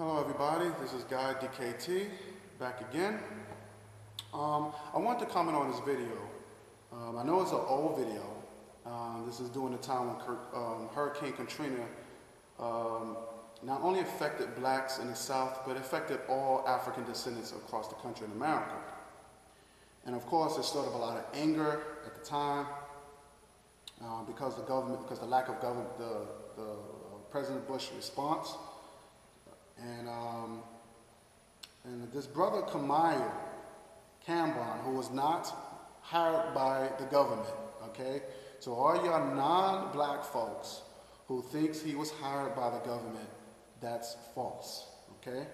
Hello everybody, this is Guy DKT, back again. I want to comment on this video. I know it's an old video. This is during the time when Hurricane Katrina not only affected blacks in the South, but affected all African descendants across the country in America. And of course, it stirred up a lot of anger at the time because the lack of government, the President Bush response. And this brother Kamau Kambon, who was not hired by the government, okay? So all y'all non-black folks who thinks he was hired by the government, that's false, okay?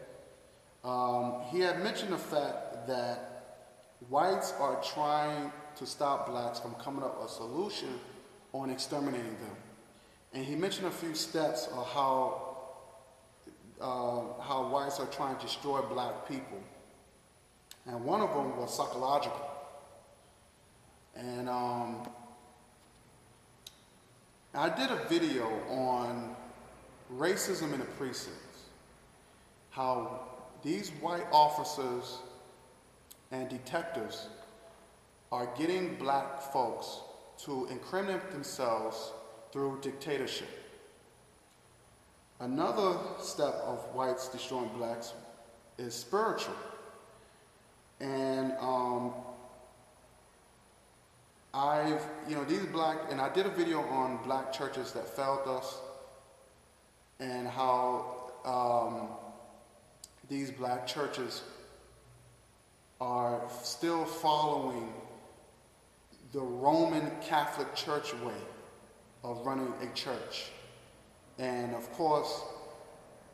He had mentioned the fact that whites are trying to stop blacks from coming up with a solution on exterminating them. And he mentioned a few steps of how whites are trying to destroy black people. And one of them was psychological. And I did a video on racism in the precincts, how these white officers and detectives are getting black folks to incriminate themselves through dictatorship. Another step of whites destroying blacks is spiritual. And I did a video on black churches that failed us and how these black churches are still following the Roman Catholic Church way of running a church. And of course,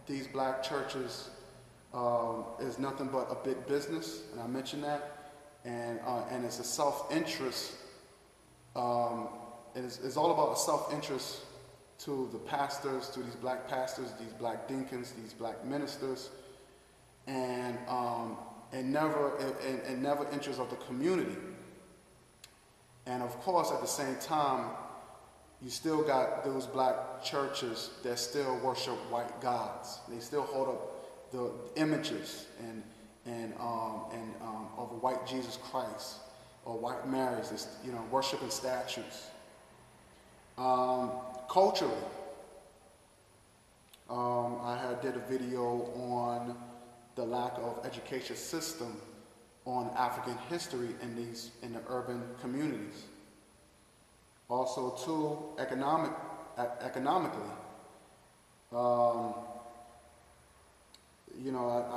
these black churches is nothing but a big business, and I mentioned that, and it's a self-interest. It's all about a self-interest to the pastors, to these black pastors, these black deacons, these black ministers, and never interests of the community. And of course, at the same time, you still got those black churches that still worship white gods. They still hold up the images of a white Jesus Christ or white Marys, worshiping statues. Culturally, I did a video on the lack of education system on African history in the urban communities. Also, too, economically, I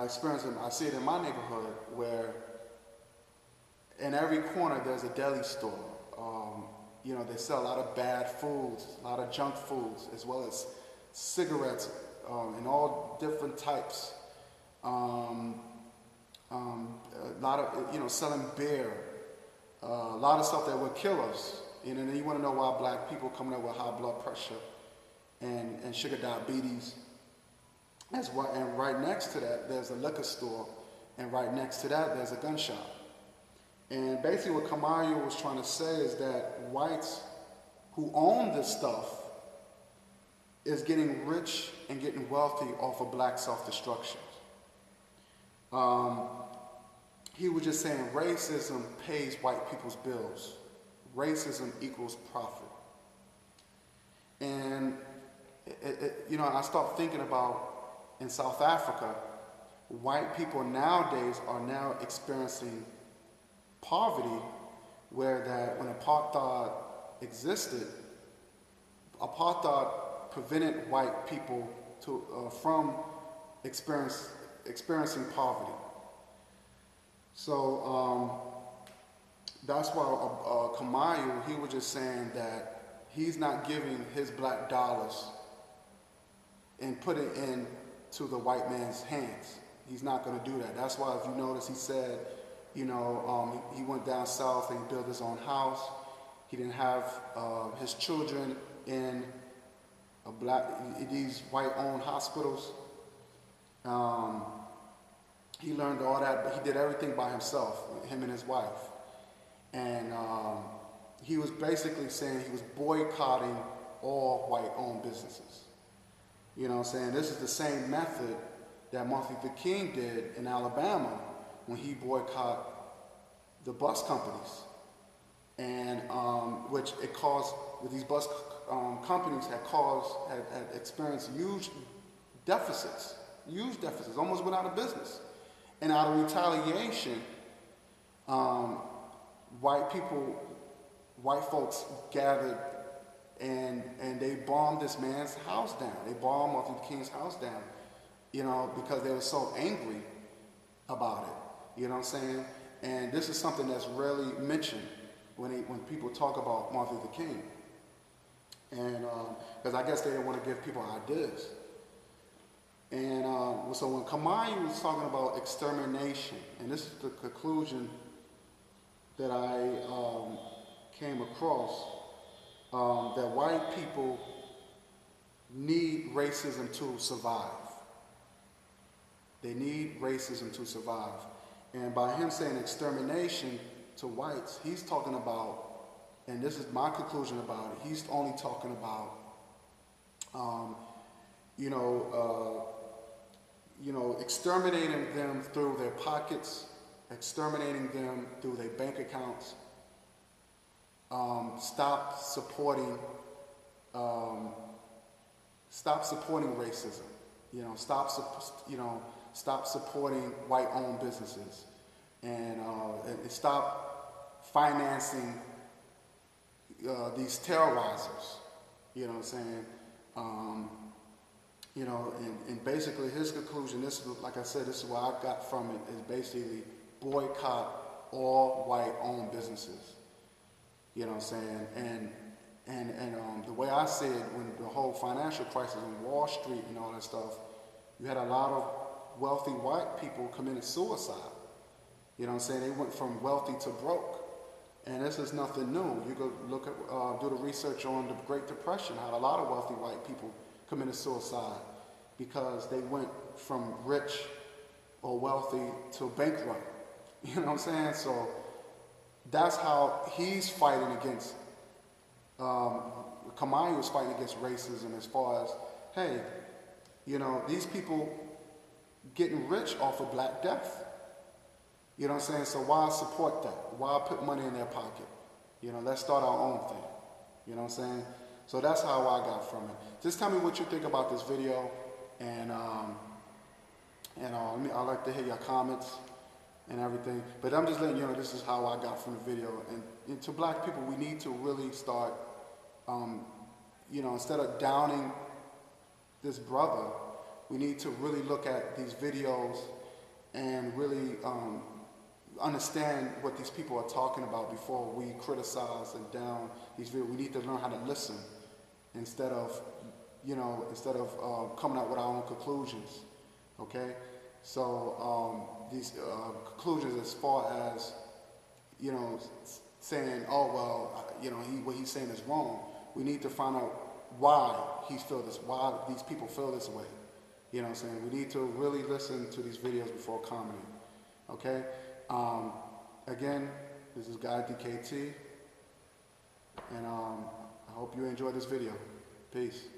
experience it. I see it in my neighborhood where in every corner there's a deli store. They sell a lot of bad foods, a lot of junk foods, as well as cigarettes in all different types. A lot of, selling beer, a lot of stuff that would kill us. And then you want to know why black people coming up with high blood pressure and sugar diabetes. That's why, and right next to that, there's a liquor store, and right next to that, there's a gun shop. And basically what Kamau was trying to say is that whites who own this stuff is getting rich and getting wealthy off of black self-destruction. He was just saying racism pays white people's bills. Racism equals profit. And, I start thinking about in South Africa, white people nowadays are now experiencing poverty, where when apartheid existed, apartheid prevented white people from experiencing poverty. So that's why Kamau, he was just saying that he's not giving his black dollars and put it into the white man's hands. He's not going to do that. That's why, if you notice, he said, he went down south and built his own house. He didn't have his children in these white-owned hospitals. He learned all that, but he did everything by himself, him and his wife. And he was basically saying he was boycotting all white-owned businesses. You know what I'm saying? This is the same method that Martin Luther King did in Alabama when he boycotted the bus companies, and which it caused, with these bus companies had experienced huge deficits, almost went out of business. And out of retaliation, white folks gathered and they bombed this man's house down. They bombed Martin Luther King's house down, because they were so angry about it. You know what I'm saying? And this is something that's rarely mentioned when people talk about Martin Luther King. And because I guess they didn't want to give people ideas. And so when Kamau was talking about extermination, and this is the conclusion that I came across, that white people need racism to survive. They need racism to survive. And by him saying extermination to whites, he's talking about, and this is my conclusion about it, he's only talking about, exterminating them through their pockets, exterminating them through their bank accounts. Stop supporting racism. Stop supporting white-owned businesses, and stop financing these terrorizers. You know what I'm saying? And basically his conclusion, this is, like I said, this is what I got from it, is basically boycott all white-owned businesses. You know what I'm saying? And the way I see it, when the whole financial crisis in Wall Street and all that stuff, you had a lot of wealthy white people committing suicide. You know what I'm saying? They went from wealthy to broke. And this is nothing new. You go look at, do the research on the Great Depression, how a lot of wealthy white people committed suicide because they went from rich or wealthy to bankrupt. You know what I'm saying? So that's how he's fighting against, Kamau was fighting against racism, as far as, hey, these people getting rich off of Black Death. You know what I'm saying? So why support that? Why put money in their pocket? Let's start our own thing. You know what I'm saying? So that's how I got from it. Just tell me what you think about this video, and I'd like to hear your comments and everything. But I'm just letting you know this is how I got from the video. And to Black people, we need to really start, instead of downing this brother, we need to really look at these videos and really understand what these people are talking about before we criticize and down these videos. We need to learn how to listen instead of coming out with our own conclusions. Okay? So these conclusions, as far as saying, oh well, what he's saying is wrong. We need to find out why why these people feel this way. You know what I'm saying? We need to really listen to these videos before commenting. Okay? Again, this is Guy DKT, and I hope you enjoyed this video. Peace.